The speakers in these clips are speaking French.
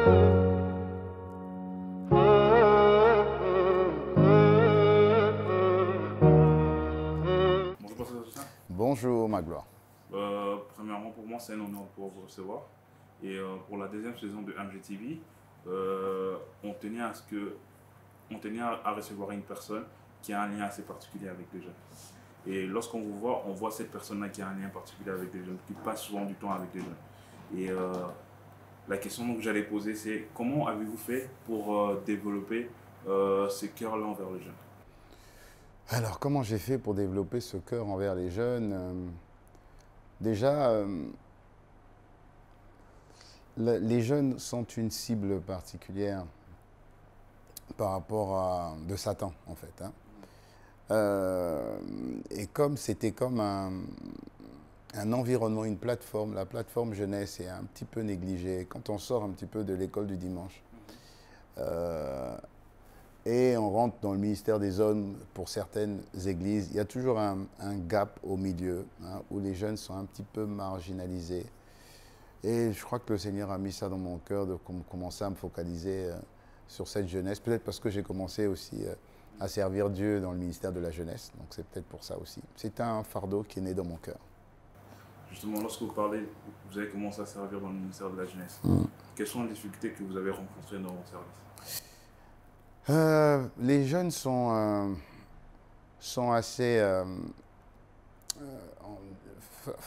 Bonjour, Pasteur Toussaint. Bonjour Magloire. Premièrement, pour moi, c'est un honneur de pouvoir vous recevoir. Et pour la deuxième saison de MGTV, on tenait à recevoir une personne qui a un lien assez particulier avec les jeunes. Et lorsqu'on vous voit, on voit cette personne-là qui a un lien particulier avec les jeunes, qui passe souvent du temps avec les jeunes. Et la question que j'allais poser, c'est comment avez-vous fait pour développer ce cœur-là envers les jeunes? Alors, comment j'ai fait pour développer ce cœur envers les jeunes? Déjà, les jeunes sont une cible particulière par rapport de Satan, en fait. Hein. Et comme c'était comme un environnement, une plateforme, la plateforme jeunesse est un petit peu négligée quand on sort un petit peu de l'école du dimanche. Et on rentre dans le ministère des hommes pour certaines églises. Il y a toujours un gap au milieu, hein, où les jeunes sont un petit peu marginalisés. Et je crois que le Seigneur a mis ça dans mon cœur de commencer à me focaliser sur cette jeunesse. Peut-être parce que j'ai commencé aussi à servir Dieu dans le ministère de la jeunesse. Donc c'est peut-être pour ça aussi. C'est un fardeau qui est né dans mon cœur. Justement, lorsque vous parlez, vous avez commencé à servir dans le ministère de la jeunesse. Quelles sont les difficultés que vous avez rencontrées dans votre service? Les jeunes sont assez,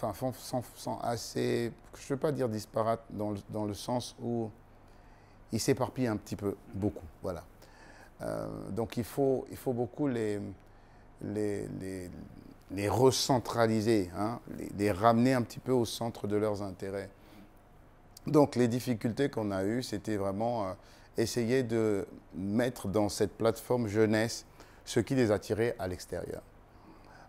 sont assez, je ne veux pas dire disparates dans le sens où ils s'éparpillent un petit peu, beaucoup, voilà. Donc il faut beaucoup les recentraliser, hein, les ramener un petit peu au centre de leurs intérêts. Donc les difficultés qu'on a eues, c'était vraiment essayer de mettre dans cette plateforme jeunesse ce qui les attirait à l'extérieur.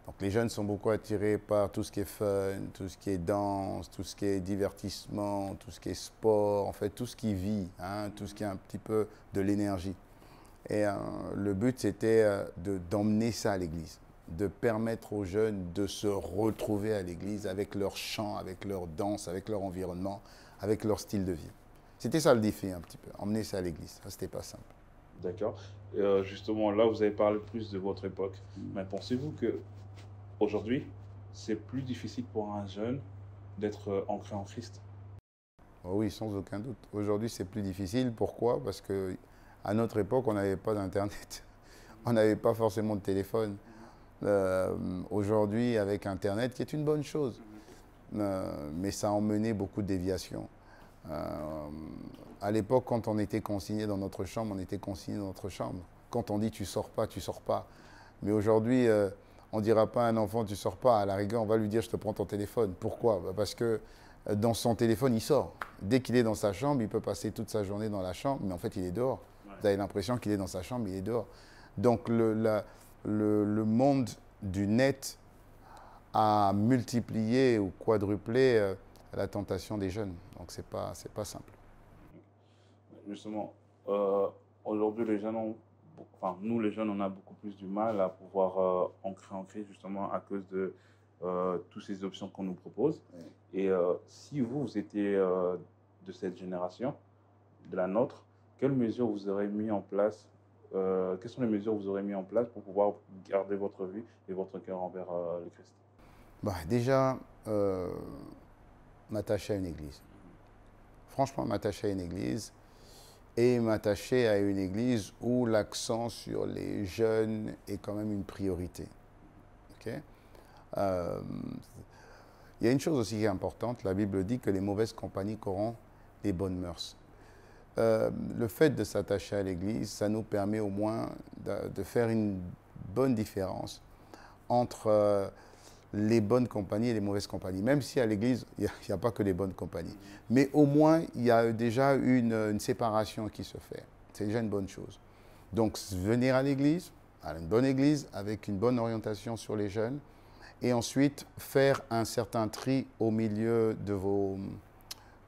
Donc les jeunes sont beaucoup attirés par tout ce qui est fun, tout ce qui est danse, tout ce qui est divertissement, tout ce qui est sport, en fait tout ce qui vit, hein, tout ce qui est un petit peu de l'énergie. Et le but c'était d'emmener ça à l'église, de permettre aux jeunes de se retrouver à l'église avec leur chant, avec leur danse, avec leur environnement, avec leur style de vie. C'était ça le défi un petit peu, emmener ça à l'église. Ça, c'était pas simple. D'accord. Justement, là, vous avez parlé plus de votre époque. Mais pensez-vous que aujourd'hui, c'est plus difficile pour un jeune d'être ancré en Christ? Oh oui, sans aucun doute. Aujourd'hui, c'est plus difficile. Pourquoi? Parce qu'à notre époque, on n'avait pas d'Internet. On n'avait pas forcément de téléphone. Aujourd'hui, avec Internet, qui est une bonne chose, mais ça a emmené beaucoup de déviations. À l'époque, quand on était consigné dans notre chambre, on était consigné dans notre chambre. Quand on dit tu sors pas, tu sors pas. Mais aujourd'hui, on ne dira pas à un enfant tu sors pas. À la rigueur, on va lui dire je te prends ton téléphone. Pourquoi? Parce que dans son téléphone, il sort. Dès qu'il est dans sa chambre, il peut passer toute sa journée dans la chambre, mais en fait, il est dehors. Ouais. Vous avez l'impression qu'il est dans sa chambre, mais il est dehors. Donc le monde du net a multiplié ou quadruplé la tentation des jeunes. Donc, c'est pas simple. Justement, aujourd'hui, les jeunes nous, les jeunes, on a beaucoup plus du mal à pouvoir ancrer en Christ, justement, à cause de toutes ces options qu'on nous propose. Oui. Et si vous étiez de cette génération, de la nôtre, quelles mesures vous aurez mis en place, quelles sont les mesures que vous aurez mis en place pour pouvoir garder votre vie et votre cœur envers le Christ? Bah, déjà, m'attacher à une église. Franchement, m'attacher à une église et m'attacher à une église où l'accent sur les jeunes est quand même une priorité. Okay? Il y a une chose aussi qui est importante, la Bible dit que les mauvaises compagnies corrompent les bonnes mœurs. Le fait de s'attacher à l'église, ça nous permet au moins de faire une bonne différence entre les bonnes compagnies et les mauvaises compagnies. Même si à l'église, il n'y a pas que les bonnes compagnies. Mais au moins, il y a déjà une séparation qui se fait. C'est déjà une bonne chose. Donc, venir à l'église, à une bonne église, avec une bonne orientation sur les jeunes, et ensuite faire un certain tri au milieu de vos,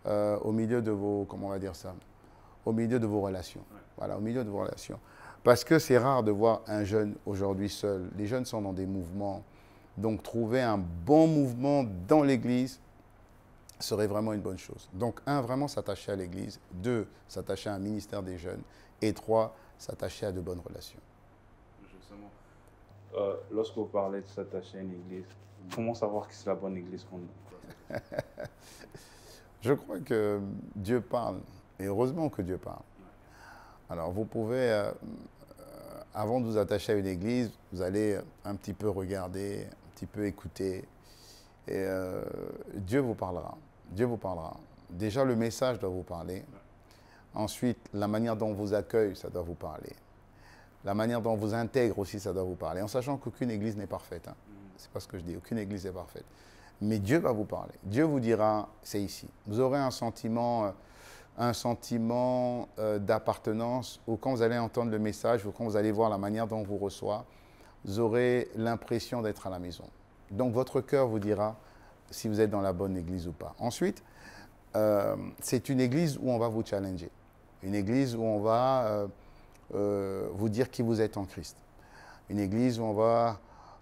comment on va dire ça, au milieu de vos relations. Voilà, au milieu de vos relations. Parce que c'est rare de voir un jeune aujourd'hui seul. Les jeunes sont dans des mouvements. Donc, trouver un bon mouvement dans l'église, serait vraiment une bonne chose. Donc, un, vraiment s'attacher à l'Église. Deux, s'attacher à un ministère des jeunes. Et trois, s'attacher à de bonnes relations. Justement, lorsque vous parlez de s'attacher à une église, comment savoir que c'est la bonne église qu'on a? Je crois que Dieu parle. Et heureusement que Dieu parle. Alors, vous pouvez, avant de vous attacher à une église, vous allez un petit peu regarder, un petit peu écouter. Et Dieu vous parlera. Dieu vous parlera. Déjà, le message doit vous parler. Ensuite, la manière dont on vous accueille, ça doit vous parler. La manière dont on vous intègre aussi, ça doit vous parler. En sachant qu'aucune église n'est parfaite. Hein. C'est pas ce que je dis. Aucune église n'est parfaite. Mais Dieu va vous parler. Dieu vous dira, c'est ici. Vous aurez un sentiment d'appartenance, ou quand vous allez entendre le message, ou quand vous allez voir la manière dont on vous reçoit, vous aurez l'impression d'être à la maison. Donc votre cœur vous dira si vous êtes dans la bonne église ou pas. Ensuite, c'est une église où on va vous challenger. Une église où on va vous dire qui vous êtes en Christ. Une église où on va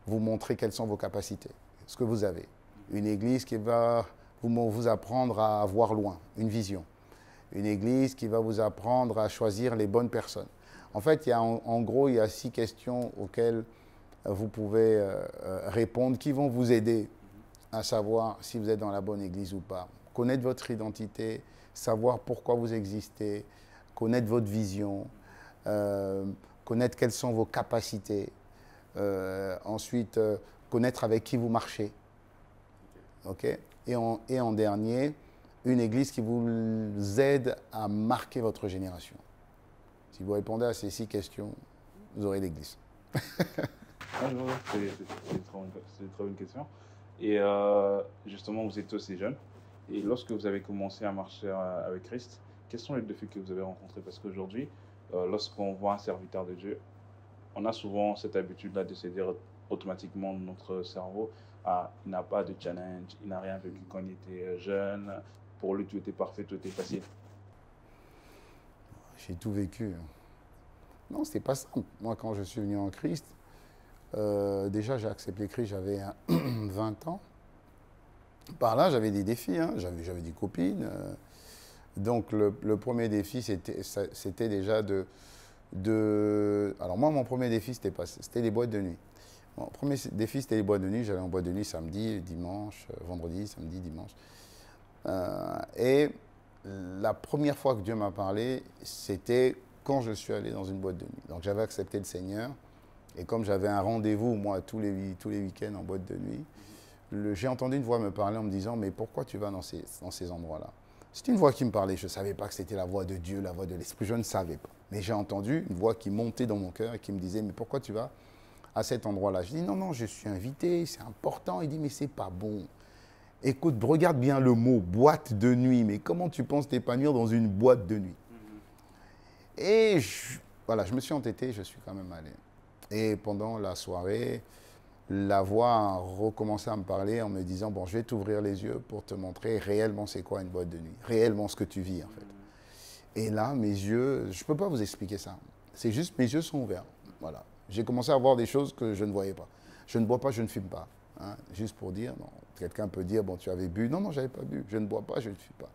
vous montrer quelles sont vos capacités, ce que vous avez. Une église qui va vous apprendre à voir loin, une vision. Une église qui va vous apprendre à choisir les bonnes personnes. En fait, en gros, il y a 6 questions auxquelles vous pouvez répondre, qui vont vous aider à savoir si vous êtes dans la bonne église ou pas. Connaître votre identité, savoir pourquoi vous existez, connaître votre vision, connaître quelles sont vos capacités, ensuite connaître avec qui vous marchez. Okay? Et en dernier, une église qui vous aide à marquer votre génération. Si vous répondez à ces 6 questions, vous aurez l'église. C'est une très bonne question. Et justement, vous êtes aussi jeune. Et lorsque vous avez commencé à marcher avec Christ, quels sont les défis que vous avez rencontrés? Parce qu'aujourd'hui, lorsqu'on voit un serviteur de Dieu, on a souvent cette habitude-là de se dire automatiquement dans notre cerveau, ah, il n'a pas de challenge, il n'a rien vécu quand il était jeune, pour lui tout était parfait, tout était facile. J'ai tout vécu. Non, c'était pas simple. Moi, quand je suis venu en Christ, déjà j'ai accepté Christ, j'avais 20 ans. Par là, j'avais des défis, hein. J'avais des copines. Donc le premier défi, c'était déjà Alors moi, mon premier défi, c'était les boîtes de nuit. Mon premier défi, c'était les boîtes de nuit. J'allais en boîte de nuit samedi, dimanche, vendredi, samedi, dimanche. Et la première fois que Dieu m'a parlé, c'était quand je suis allé dans une boîte de nuit. Donc j'avais accepté le Seigneur. Et comme j'avais un rendez-vous, moi, tous les week-ends en boîte de nuit, j'ai entendu une voix me parler en me disant « Mais pourquoi tu vas dans ces endroits-là » C'est une voix qui me parlait. Je ne savais pas que c'était la voix de Dieu, la voix de l'Esprit. Je ne savais pas. Mais j'ai entendu une voix qui montait dans mon cœur et qui me disait « Mais pourquoi tu vas à cet endroit-là » Je dis « Non, non, je suis invité, c'est important. » Il dit « Mais c'est pas bon. Écoute, regarde bien le mot, boîte de nuit. Mais comment tu penses t'épanouir dans une boîte de nuit ?» Et voilà, je me suis entêté, je suis quand même allé. Et pendant la soirée, la voix a recommencé à me parler en me disant « Bon, je vais t'ouvrir les yeux pour te montrer réellement c'est quoi une boîte de nuit, réellement ce que tu vis en fait. » Et là, mes yeux, je ne peux pas vous expliquer ça. C'est juste mes yeux sont ouverts. Voilà. J'ai commencé à voir des choses que je ne voyais pas. Je ne bois pas, je ne fume pas. Hein, juste pour dire, quelqu'un peut dire « Bon, tu avais bu. » Non, non, je n'avais pas bu. Je ne bois pas, je ne fume pas.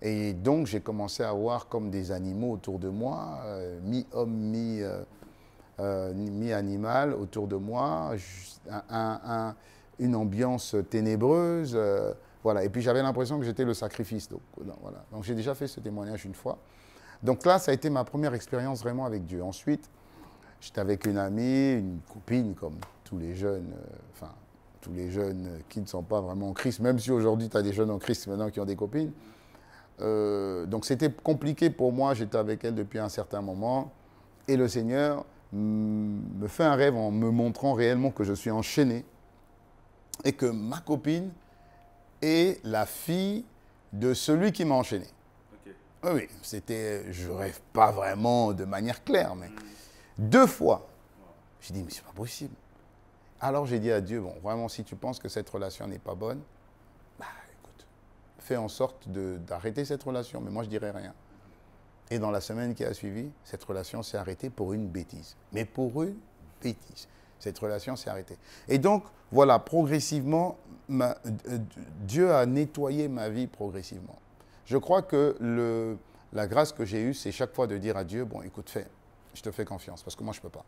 Et donc, j'ai commencé à voir comme des animaux autour de moi, mi-homme, mi-animal autour de moi, une ambiance ténébreuse. Voilà. Et puis j'avais l'impression que j'étais le sacrifice. Donc, voilà. Donc j'ai déjà fait ce témoignage une fois. Donc là, ça a été ma première expérience vraiment avec Dieu. Ensuite, j'étais avec une amie, une copine, comme tous les jeunes, tous les jeunes qui ne sont pas vraiment en Christ, même si aujourd'hui tu as des jeunes en Christ maintenant qui ont des copines. Donc c'était compliqué pour moi, j'étais avec elle depuis un certain moment. Et le Seigneur me fait un rêve en me montrant réellement que je suis enchaîné et que ma copine est la fille de celui qui m'a enchaîné. Okay. Oui, je rêve pas vraiment de manière claire, mais 2 fois. J'ai dit, mais c'est pas possible. Alors j'ai dit à Dieu, bon, vraiment, si tu penses que cette relation n'est pas bonne, bah écoute, fais en sorte d'arrêter cette relation, mais moi je dirai rien. Et dans la semaine qui a suivi, cette relation s'est arrêtée pour une bêtise. Mais pour une bêtise. Cette relation s'est arrêtée. Et donc, voilà, progressivement, Dieu a nettoyé ma vie progressivement. Je crois que la grâce que j'ai eue, c'est chaque fois de dire à Dieu, bon, écoute, fais, je te fais confiance, parce que moi, je ne peux pas.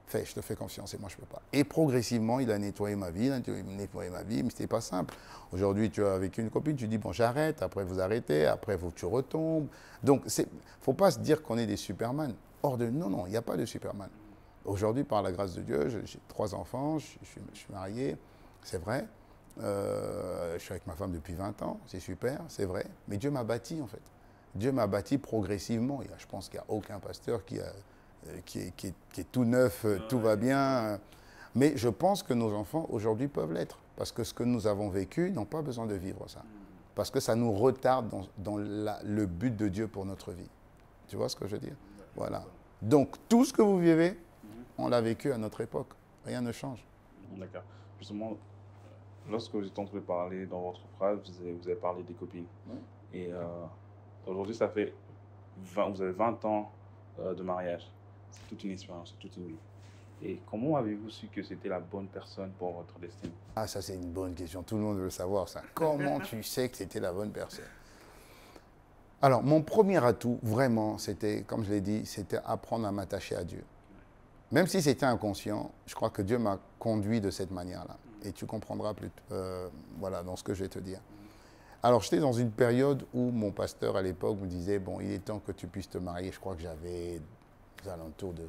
Fais, je te fais confiance et moi je ne peux pas. Et progressivement, il a nettoyé ma vie, mais ce n'était pas simple. Aujourd'hui, tu es avec une copine, tu dis, bon, j'arrête, après vous arrêtez, après tu retombes. Donc, il ne faut pas se dire qu'on est des Superman. Non, il n'y a pas de Superman. Aujourd'hui, par la grâce de Dieu, j'ai 3 enfants, je suis marié, c'est vrai. Je suis avec ma femme depuis 20 ans, c'est super, c'est vrai. Mais Dieu m'a bâti, en fait. Dieu m'a bâti progressivement. Je pense qu'il n'y a aucun pasteur qui est tout neuf, tout va bien. Mais je pense que nos enfants, aujourd'hui, peuvent l'être. Parce que ce que nous avons vécu, ils n'ont pas besoin de vivre ça. Parce que ça nous retarde dans le but de Dieu pour notre vie. Tu vois ce que je veux dire? Voilà. Donc, tout ce que vous vivez, on l'a vécu à notre époque. Rien ne change. D'accord. Justement, lorsque vous êtes en train de parler dans votre phrase, vous avez parlé des copines. Et aujourd'hui, ça fait vous avez 20 ans de mariage. C'est toute une expérience, toute une vie. Et comment avez-vous su que c'était la bonne personne pour votre destin? Ah, ça c'est une bonne question. Tout le monde veut savoir ça. Comment tu sais que c'était la bonne personne? Alors, mon premier atout, vraiment, c'était, comme je l'ai dit, c'était apprendre à m'attacher à Dieu. Même si c'était inconscient, je crois que Dieu m'a conduit de cette manière-là. Et tu comprendras plus, voilà, dans ce que je vais te dire. Alors, j'étais dans une période où mon pasteur, à l'époque, me disait, bon, il est temps que tu puisses te marier. Je crois que j'avais aux alentours de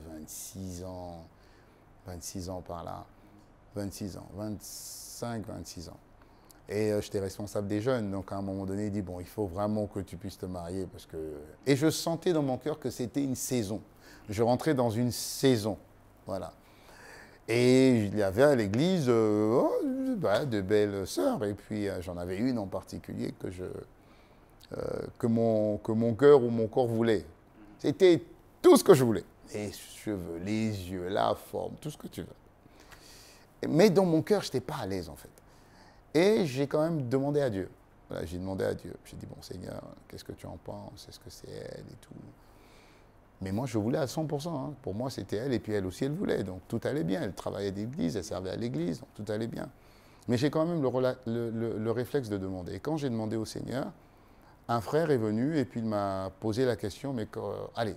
26 ans par là, 26 ans, 25, 26 ans. Et j'étais responsable des jeunes, donc à un moment donné, il dit, bon, il faut vraiment que tu puisses te marier. Parce que... Et je sentais dans mon cœur que c'était une saison. Je rentrais dans une saison, voilà. Et il y avait à l'église de belles sœurs, et puis j'en avais une en particulier que mon cœur ou mon corps voulait. C'était tout ce que je voulais. Les cheveux, les yeux, la forme, tout ce que tu veux. Mais dans mon cœur, je n'étais pas à l'aise en fait. Et j'ai quand même demandé à Dieu. Voilà, j'ai demandé à Dieu. J'ai dit, bon Seigneur, qu'est-ce que tu en penses? Est-ce que c'est elle et tout? Mais moi, je voulais à 100%. Hein. Pour moi, c'était elle, et puis elle aussi, elle voulait. Donc tout allait bien. Elle travaillait à l'église, elle servait à l'église, donc tout allait bien. Mais j'ai quand même le réflexe de demander. Et quand j'ai demandé au Seigneur, un frère est venu et puis il m'a posé la question, mais allez,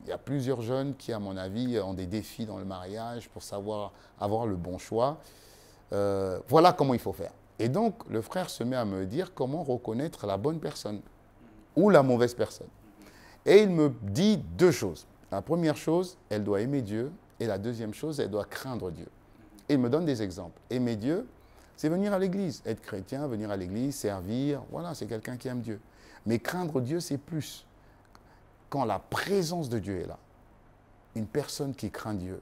il y a plusieurs jeunes qui, à mon avis, ont des défis dans le mariage pour savoir avoir le bon choix. Voilà comment il faut faire. Et donc, le frère se met à me dire comment reconnaître la bonne personne ou la mauvaise personne. Et il me dit 2 choses. La première chose, elle doit aimer Dieu. Et la deuxième chose, elle doit craindre Dieu. Et il me donne des exemples. Aimer Dieu, c'est venir à l'église. Être chrétien, venir à l'église, servir. Voilà, c'est quelqu'un qui aime Dieu. Mais craindre Dieu, c'est plus. Quand la présence de Dieu est là, une personne qui craint Dieu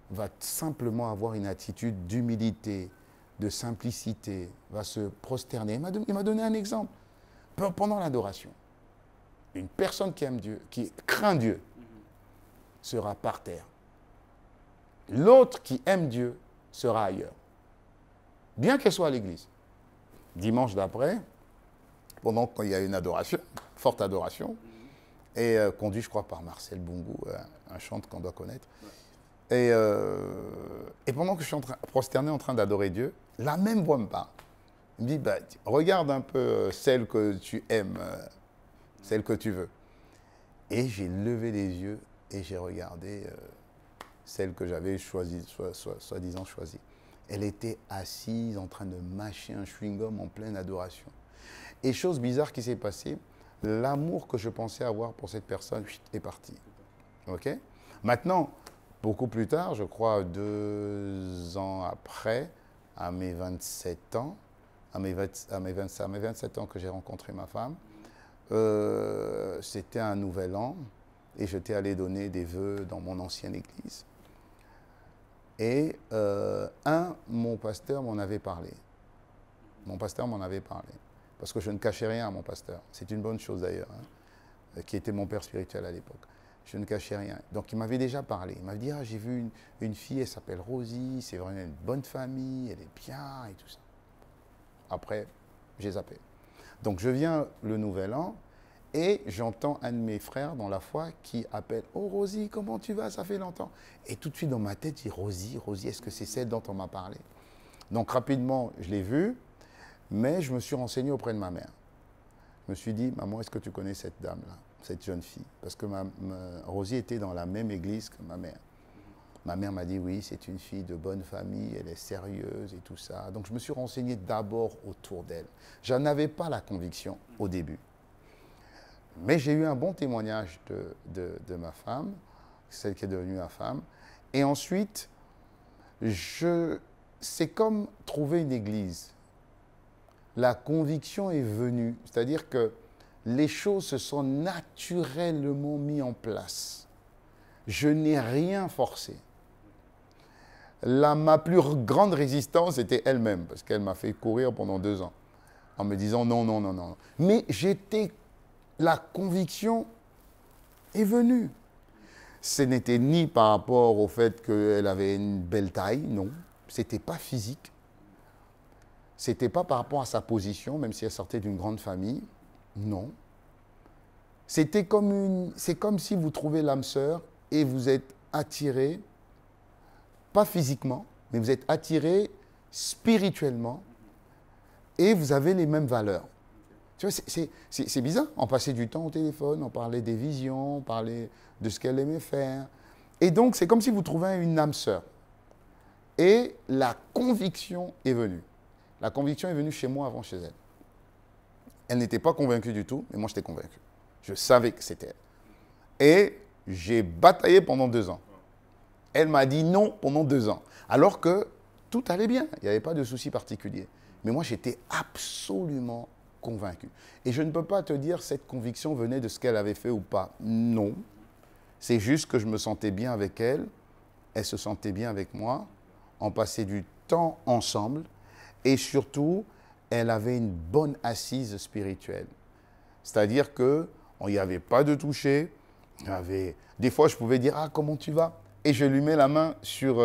va simplement avoir une attitude d'humilité, de simplicité, va se prosterner. Il m'a donné un exemple. Pendant l'adoration, une personne qui aime Dieu, qui craint Dieu, sera par terre. L'autre qui aime Dieu sera ailleurs. Bien qu'elle soit à l'église. Dimanche d'après, pendant qu'il y a une adoration, forte adoration, et conduit, je crois, par Marcel Bungu, un chante qu'on doit connaître. Et pendant que je suis prosterné en train d'adorer Dieu, la même voix me parle. Il me dit, bah, regarde un peu celle que tu aimes, celle que tu veux. Et j'ai levé les yeux et j'ai regardé celle que j'avais choisie, soi-disant choisie. Elle était assise en train de mâcher un chewing-gum en pleine adoration. Et chose bizarre qui s'est passée, l'amour que je pensais avoir pour cette personne est parti. Ok? Maintenant, beaucoup plus tard, je crois 2 ans après, à mes 27 ans, à mes 27 ans que j'ai rencontré ma femme, c'était un nouvel an et j'étais allé donner des vœux dans mon ancienne église. Et mon pasteur m'en avait parlé. Mon pasteur m'en avait parlé. Parce que je ne cachais rien à mon pasteur. C'est une bonne chose d'ailleurs, hein, qui était mon père spirituel à l'époque. Je ne cachais rien. Donc il m'avait déjà parlé. Il m'avait dit, ah, j'ai vu une fille, elle s'appelle Rosie, c'est vraiment une bonne famille, elle est bien et tout ça. Après, j'ai zappé. Donc je viens le nouvel an Et j'entends un de mes frères dans la foi qui appelle « Oh Rosie, comment tu vas? Ça fait longtemps. » Et tout de suite dans ma tête, je dis « Rosie, Rosie, est-ce que c'est celle dont on m'a parlé ?» Donc rapidement, je l'ai vue, mais je me suis renseigné auprès de ma mère. Je me suis dit « Maman, est-ce que tu connais cette dame-là, cette jeune fille ?» Parce que Rosie était dans la même église que ma mère. Ma mère m'a dit « Oui, c'est une fille de bonne famille, elle est sérieuse et tout ça. » Donc je me suis renseigné d'abord autour d'elle. Je n'avais pas la conviction au début. Mais j'ai eu un bon témoignage de ma femme, celle qui est devenue ma femme. Et ensuite, c'est comme trouver une église. La conviction est venue, c'est-à-dire que les choses se sont naturellement mises en place. Je n'ai rien forcé. Ma plus grande résistance était elle-même, parce qu'elle m'a fait courir pendant 2 ans, en me disant non, non, non, non. Mais la conviction est venue. Ce n'était ni par rapport au fait qu'elle avait une belle taille, non. Ce n'était pas physique. Ce n'était pas par rapport à sa position, même si elle sortait d'une grande famille, non. C'est comme si vous trouvez l'âme sœur et vous êtes attiré, pas physiquement, mais vous êtes attiré spirituellement et vous avez les mêmes valeurs. Tu vois, c'est bizarre. On passait du temps au téléphone, on parlait des visions, on parlait de ce qu'elle aimait faire. Et donc, c'est comme si vous trouviez une âme sœur. Et la conviction est venue. La conviction est venue chez moi avant chez elle. Elle n'était pas convaincue du tout, mais moi, j'étais convaincu. Je savais que c'était elle. Et j'ai bataillé pendant 2 ans. Elle m'a dit non pendant 2 ans. Alors que tout allait bien. Il n'y avait pas de souci particulier. Mais moi, j'étais absolument convaincu. Et je ne peux pas te dire cette conviction venait de ce qu'elle avait fait ou pas. Non. C'est juste que je me sentais bien avec elle. Elle se sentait bien avec moi. On passait du temps ensemble. Et surtout, elle avait une bonne assise spirituelle. C'est-à-dire qu'il n'y avait pas de toucher. Des fois, je pouvais dire « Ah, comment tu vas ?» Et je lui mets la main sur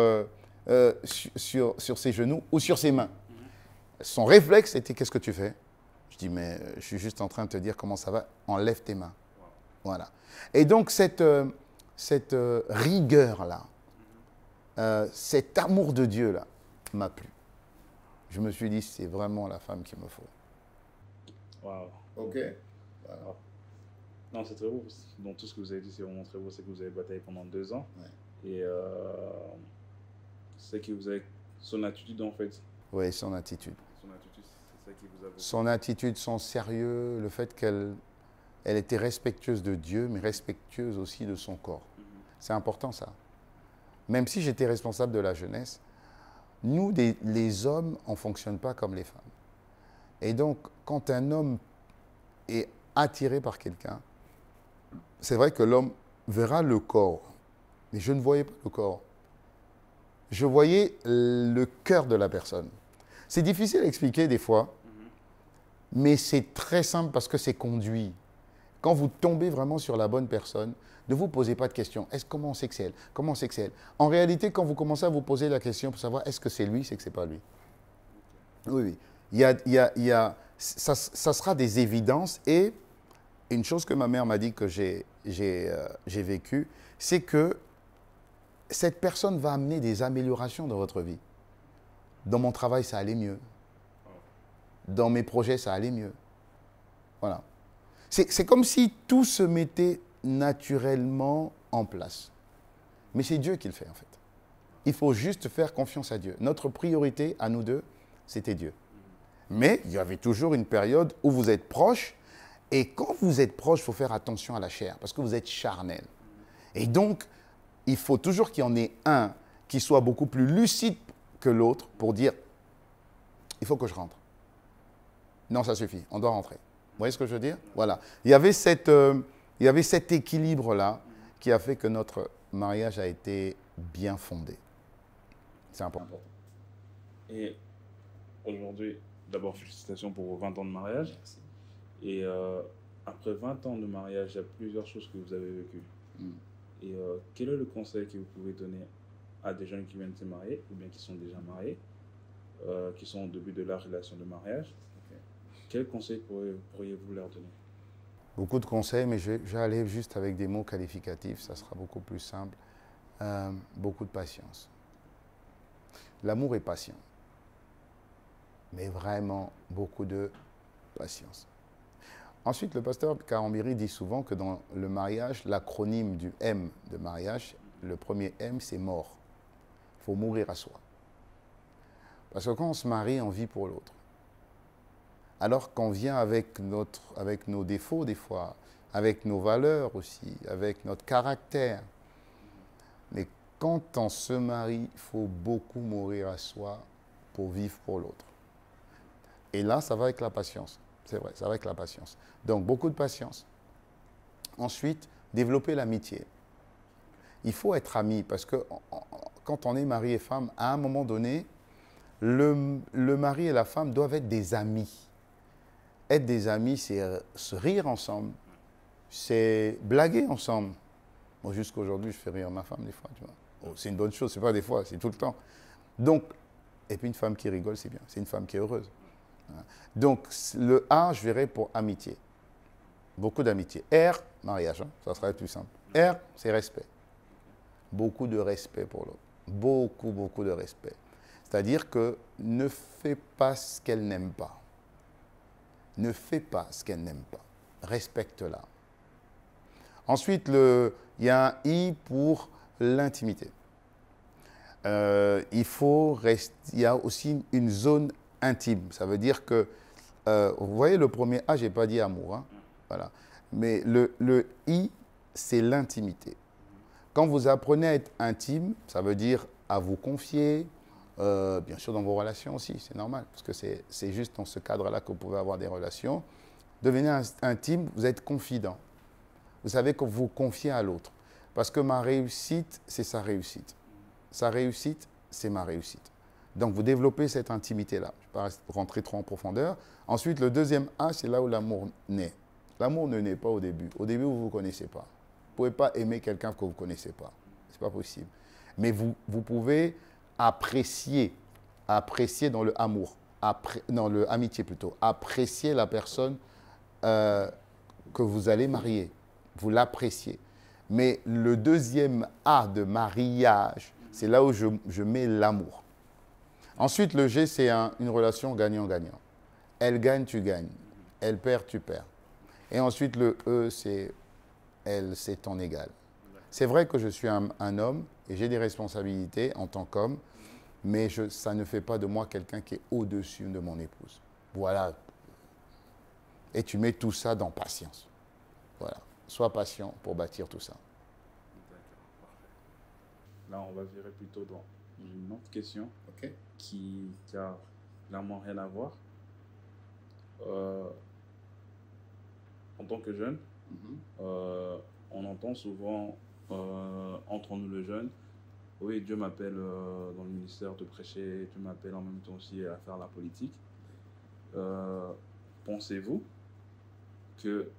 ses genoux ou sur ses mains. Son réflexe était « Qu'est-ce que tu fais ?» Je dis « Mais je suis juste en train de te dire comment ça va. Enlève tes mains. » Voilà. Et donc, cette rigueur-là, cet amour de Dieu-là, m'a plu. Je me suis dit, c'est vraiment la femme qu'il me faut. Waouh. Ok. Voilà. Wow. Non, c'est très beau. Dans tout ce que vous avez dit, c'est vraiment très beau. C'est que vous avez bataillé pendant 2 ans. Ouais. Et c'est que vous avez son attitude, en fait. Oui, son attitude. Son attitude, c'est ça qui vous a... Son attitude, son sérieux, le fait qu'elle était respectueuse de Dieu, mais respectueuse aussi de son corps. C'est important, ça. Même si j'étais responsable de la jeunesse, nous, les hommes, on ne fonctionne pas comme les femmes. Et donc, quand un homme est attiré par quelqu'un, c'est vrai que l'homme verra le corps, mais je ne voyais pas le corps. Je voyais le cœur de la personne. C'est difficile à expliquer des fois, mais c'est très simple parce que c'est conduit. Quand vous tombez vraiment sur la bonne personne, ne vous posez pas de questions. Comment on sait que c'est elle? Comment on sait que c'est elle? En réalité, quand vous commencez à vous poser la question pour savoir est-ce que c'est lui, c'est que ce n'est pas lui. Oui, oui. Ça sera des évidences. Et une chose que ma mère m'a dit que j'ai vécue, c'est que cette personne va amener des améliorations dans votre vie. Dans mon travail, ça allait mieux. Dans mes projets, ça allait mieux. Voilà. C'est comme si tout se mettait naturellement en place. Mais c'est Dieu qui le fait, en fait. Il faut juste faire confiance à Dieu. Notre priorité, à nous deux, c'était Dieu. Mais il y avait toujours une période où vous êtes proches. Et quand vous êtes proches, il faut faire attention à la chair, parce que vous êtes charnel. Et donc, il faut toujours qu'il y en ait un qui soit beaucoup plus lucide que l'autre pour dire « il faut que je rentre ». Non, ça suffit, on doit rentrer. Vous voyez ce que je veux dire? Voilà. Il y avait cet équilibre-là qui a fait que notre mariage a été bien fondé. C'est important. Et aujourd'hui, d'abord, félicitations pour vos 20 ans de mariage. Merci. Et après 20 ans de mariage, il y a plusieurs choses que vous avez vécues. Et quel est le conseil que vous pouvez donner à des jeunes qui viennent de se marier, ou bien qui sont déjà mariés, qui sont au début de la relation de mariage? Quel conseil pourriez-vous leur donner? Beaucoup de conseils, mais je vais aller juste avec des mots qualificatifs, ça sera beaucoup plus simple. Beaucoup de patience. L'amour est patient, mais vraiment beaucoup de patience. Ensuite, le pasteur Karambiri dit souvent que dans le mariage, l'acronyme du M de mariage, le premier M, c'est mort. Il faut mourir à soi. Parce que quand on se marie, on vit pour l'autre. Alors qu'on vient avec nos défauts des fois, avec nos valeurs aussi, avec notre caractère. Mais quand on se marie, il faut beaucoup mourir à soi pour vivre pour l'autre. Et là, ça va avec la patience. C'est vrai, ça va avec la patience. Donc, beaucoup de patience. Ensuite, développer l'amitié. Il faut être ami parce que quand on est mari et femme, à un moment donné, le mari et la femme doivent être des amis. Être des amis, c'est se rire ensemble, c'est blaguer ensemble. Bon, jusqu'à aujourd'hui, je fais rire ma femme des fois, tu vois. Oh, c'est une bonne chose, c'est pas des fois, c'est tout le temps. Donc, et puis une femme qui rigole, c'est bien. C'est une femme qui est heureuse. Donc, le A, je verrai pour amitié. Beaucoup d'amitié. R, mariage, hein, ça sera plus simple. R, c'est respect. Beaucoup de respect pour l'autre. Beaucoup, beaucoup de respect. C'est-à-dire que ne fais pas ce qu'elle n'aime pas. Ne fais pas ce qu'elle n'aime pas. Respecte-la. Ensuite, il y a un I pour l'intimité. Il y a aussi une zone intime. Ça veut dire que, vous voyez, le premier A, je n'ai pas dit amour. Hein, voilà. Mais le I, c'est l'intimité. Quand vous apprenez à être intime, ça veut dire à vous confier, bien sûr dans vos relations aussi, c'est normal, parce que c'est juste dans ce cadre-là que vous pouvez avoir des relations. Devenez intime, vous êtes confident. Vous savez que vous confiez à l'autre. Parce que ma réussite, c'est sa réussite. Sa réussite, c'est ma réussite. Donc, vous développez cette intimité-là. Je ne vais pas rentrer trop en profondeur. Ensuite, le deuxième A, c'est là où l'amour naît. L'amour ne naît pas au début. Au début, vous ne vous connaissez pas. Vous ne pouvez pas aimer quelqu'un que vous ne connaissez pas. Ce n'est pas possible. Mais vous pouvez apprécier dans le amour, dans le amitié plutôt, apprécier la personne que vous allez marier. Vous l'appréciez. Mais le deuxième A de mariage, c'est là où je mets l'amour. Ensuite, le G, c'est une relation gagnant-gagnant. Elle gagne, tu gagnes. Elle perd, tu perds. Et ensuite, le E, c'est elle, c'est ton égal. C'est vrai que je suis un homme et j'ai des responsabilités en tant qu'homme, mais ça ne fait pas de moi quelqu'un qui est au-dessus de mon épouse. Voilà. Et tu mets tout ça dans patience. Voilà. Sois patient pour bâtir tout ça. D'accord, parfait. Là, on va virer plutôt dans une autre question qui a clairement rien à voir. En tant que jeune, on entend souvent entre nous les jeunes, oui, Dieu m'appelle dans le ministère de prêcher, Dieu m'appelle en même temps aussi à faire la politique. Pensez-vous que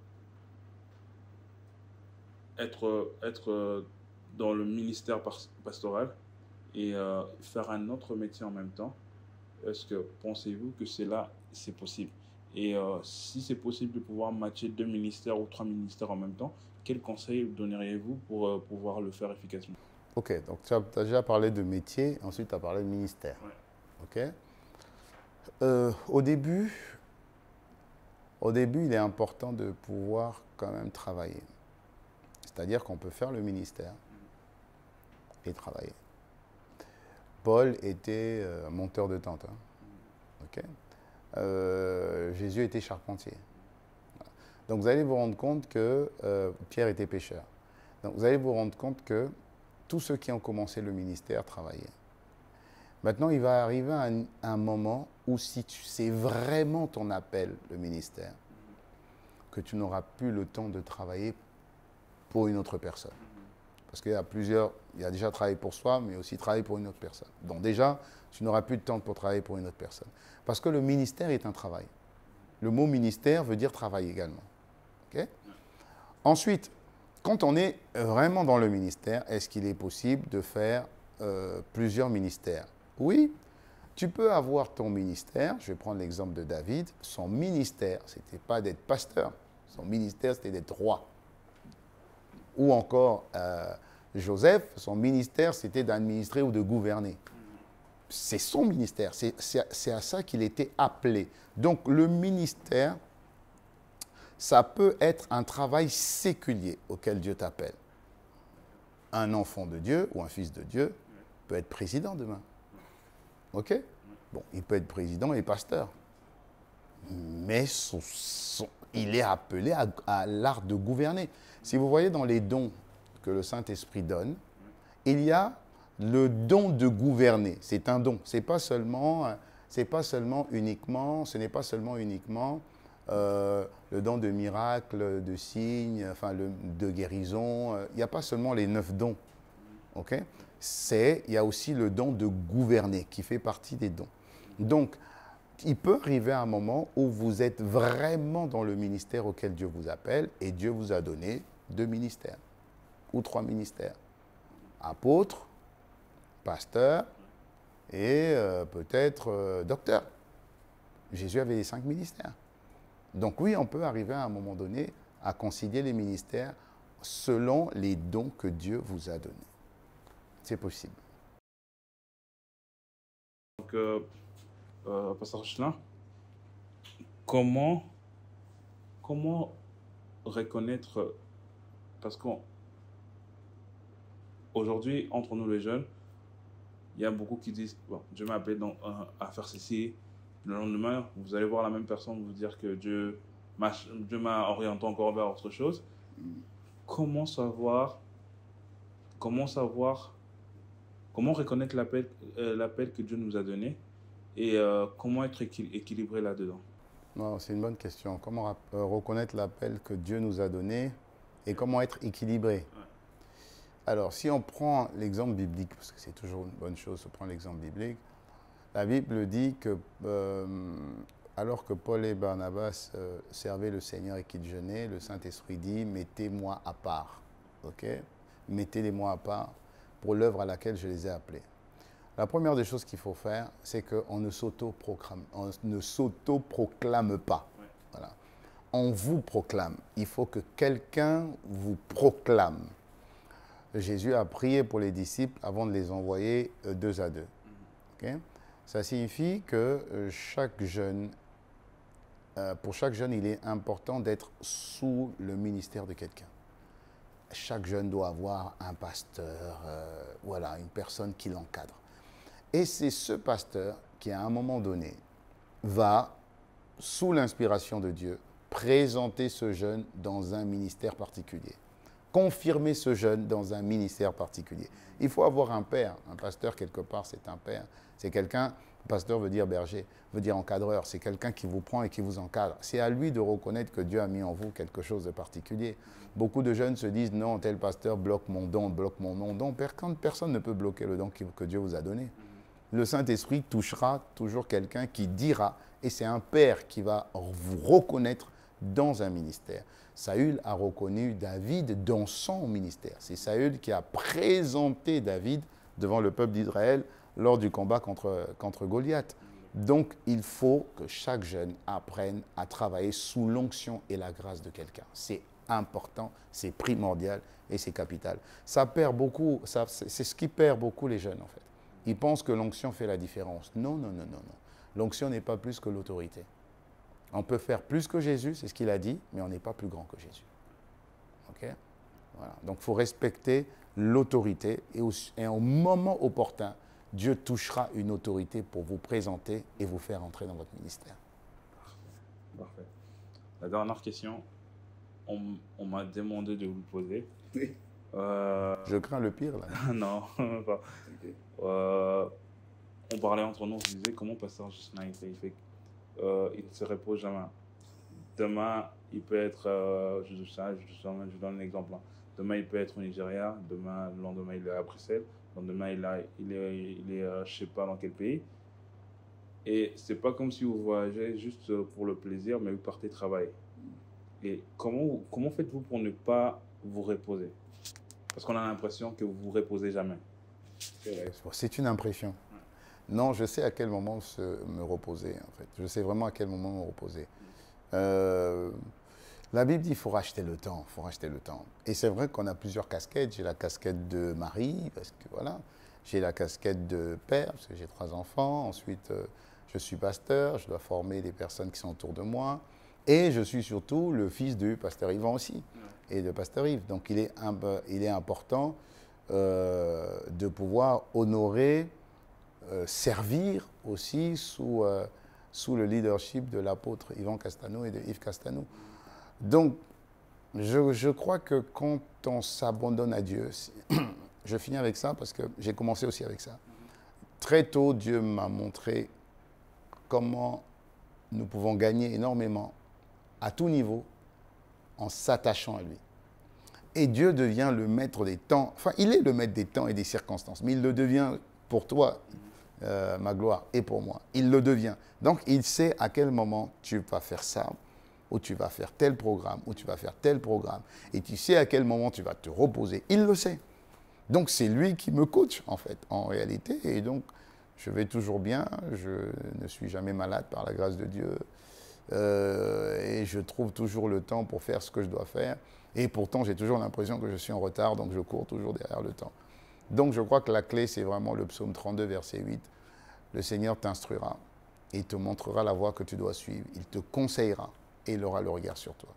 être dans le ministère pastoral et faire un autre métier en même temps, est-ce que pensez-vous que c'est possible? Et si c'est possible de pouvoir matcher 2 ministères ou 3 ministères en même temps, quels conseils donneriez-vous pour pouvoir le faire efficacement? Ok, donc tu as déjà parlé de métier, ensuite tu as parlé de ministère. Ouais. Ok. Au début, il est important de pouvoir quand même travailler. C'est-à-dire qu'on peut faire le ministère et travailler. Paul était monteur de tente. Hein. Ok. Jésus était charpentier. Donc vous allez vous rendre compte que Pierre était pêcheur. Donc vous allez vous rendre compte que tous ceux qui ont commencé le ministère travaillaient. Maintenant, il va arriver un moment où si c'est vraiment ton appel, le ministère, que tu n'auras plus le temps de travailler pour une autre personne. Parce qu'il y a il y a déjà travaillé pour soi, mais aussi travailler pour une autre personne. Donc déjà, tu n'auras plus de temps pour travailler pour une autre personne. Parce que le ministère est un travail. Le mot ministère veut dire travail également. Okay? Ensuite, quand on est vraiment dans le ministère, est-ce qu'il est possible de faire plusieurs ministères? Oui, tu peux avoir ton ministère. Je vais prendre l'exemple de David. Son ministère, ce n'était pas d'être pasteur, Son ministère, c'était d'être roi. Ou encore, Joseph, son ministère, c'était d'administrer ou de gouverner. C'est son ministère. C'est à ça qu'il était appelé. Donc, le ministère, ça peut être un travail séculier auquel Dieu t'appelle. Un enfant de Dieu ou un fils de Dieu peut être président demain. OK? Bon, il peut être président et pasteur. Mais il est appelé à l'art de gouverner. Si vous voyez dans les dons que le Saint-Esprit donne, il y a le don de gouverner. C'est un don. Ce n'est pas seulement uniquement le don de miracle, de signes, enfin de guérison. Il n'y a pas seulement les 9 dons. Okay? Il y a aussi le don de gouverner qui fait partie des dons. Donc, il peut arriver un moment où vous êtes vraiment dans le ministère auquel Dieu vous appelle et Dieu vous a donné 2 ministères ou 3 ministères. Apôtre, pasteur et peut-être docteur. Jésus avait les 5 ministères. Donc oui, on peut arriver à un moment donné à concilier les ministères selon les dons que Dieu vous a donnés. C'est possible. Donc, Pasteur Chelin, comment reconnaître, parce qu'aujourd'hui, entre nous les jeunes, il y a beaucoup qui disent, bon, Dieu m'a appelé à faire ceci. Le lendemain, vous allez voir la même personne vous dire que Dieu m'a orienté encore vers autre chose. Comment reconnaître l'appel que Dieu nous a donné et comment être équilibré là-dedans? C'est une bonne question. Comment reconnaître l'appel que Dieu nous a donné et comment être équilibré? Ouais. Alors, si on prend l'exemple biblique, parce que c'est toujours une bonne chose de prendre l'exemple biblique, la Bible dit que alors que Paul et Barnabas servaient le Seigneur et qu'ils jeûnaient, le Saint-Esprit dit « Mettez-moi à part. Okay? Mettez-les-moi à part pour l'œuvre à laquelle je les ai appelés. » La première des choses qu'il faut faire, c'est qu'on ne s'auto-proclame pas. Ouais. Voilà. On vous proclame. Il faut que quelqu'un vous proclame. Jésus a prié pour les disciples avant de les envoyer 2 à 2. Okay? Ça signifie que pour chaque jeune, il est important d'être sous le ministère de quelqu'un. Chaque jeune doit avoir un pasteur, voilà, une personne qui l'encadre. Et c'est ce pasteur qui, à un moment donné, va, sous l'inspiration de Dieu, présenter ce jeune dans un ministère particulier. Confirmer ce jeune dans un ministère particulier. Il faut avoir un père. Un pasteur, quelque part, c'est un père. C'est quelqu'un, pasteur veut dire berger, veut dire encadreur. C'est quelqu'un qui vous prend et qui vous encadre. C'est à lui de reconnaître que Dieu a mis en vous quelque chose de particulier. Beaucoup de jeunes se disent, non, tel pasteur bloque mon don, bloque mon non-don. Personne ne peut bloquer le don que Dieu vous a donné. Le Saint-Esprit touchera toujours quelqu'un qui dira, et c'est un père qui va vous reconnaître dans un ministère. Saül a reconnu David dans son ministère. C'est Saül qui a présenté David devant le peuple d'Israël lors du combat contre Goliath. Donc, il faut que chaque jeune apprenne à travailler sous l'onction et la grâce de quelqu'un. C'est important, c'est primordial et c'est capital. Ça perd beaucoup, c'est ce qui perd beaucoup les jeunes en fait. Ils pensent que l'onction fait la différence. Non, non, non, non, non. L'onction n'est pas plus que l'autorité. On peut faire plus que Jésus, c'est ce qu'il a dit, mais on n'est pas plus grand que Jésus. OK? Voilà. Donc, il faut respecter l'autorité et au moment opportun, Dieu touchera une autorité pour vous présenter et vous faire entrer dans votre ministère. Parfait. La dernière question, on m'a demandé de vous le poser. Oui. Je crains le pire, là. Non, pas. Okay. On parlait entre nous, on se disait comment Pasteur Justin il fait. Il ne se repose jamais. Demain, il peut être, je donne un exemple. Demain, il peut être au Nigeria. Demain, le lendemain, il est à Bruxelles. Le lendemain, il est je ne sais pas dans quel pays. Et c'est pas comme si vous voyagez juste pour le plaisir, mais vous partez travailler. Et comment faites-vous pour ne pas vous reposer? Parce qu'on a l'impression que vous ne vous reposez jamais. C'est une impression. Non, je sais à quel moment me reposer, en fait. Je sais vraiment à quel moment me reposer. La Bible dit qu'il faut racheter le temps, faut racheter le temps. Et c'est vrai qu'on a plusieurs casquettes. J'ai la casquette de mari, parce que voilà. J'ai la casquette de père, parce que j'ai 3 enfants. Ensuite, je suis pasteur, je dois former les personnes qui sont autour de moi. Et je suis surtout le fils du pasteur Yvan aussi, et de pasteur Yves. Donc il est important de pouvoir honorer, servir aussi sous le leadership de l'apôtre Yvan Castano et de Yves Castano. Donc, je crois que quand on s'abandonne à Dieu, je finis avec ça parce que j'ai commencé aussi avec ça. Très tôt, Dieu m'a montré comment nous pouvons gagner énormément à tout niveau en s'attachant à lui. Et Dieu devient le maître des temps. Enfin, il est le maître des temps et des circonstances, mais il le devient pour toi, ma gloire, et pour moi. Il le devient. Donc, il sait à quel moment tu vas faire ça, ou tu vas faire tel programme, ou tu vas faire tel programme. Et tu sais à quel moment tu vas te reposer. Il le sait. Donc, c'est lui qui me coach, en fait, en réalité. Et donc, je vais toujours bien. Je ne suis jamais malade par la grâce de Dieu. Et je trouve toujours le temps pour faire ce que je dois faire. Et pourtant, j'ai toujours l'impression que je suis en retard, donc je cours toujours derrière le temps. Donc, je crois que la clé, c'est vraiment le psaume 32, verset 8. Le Seigneur t'instruira et te montrera la voie que tu dois suivre. Il te conseillera et il aura le regard sur toi.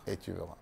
Et tu verras.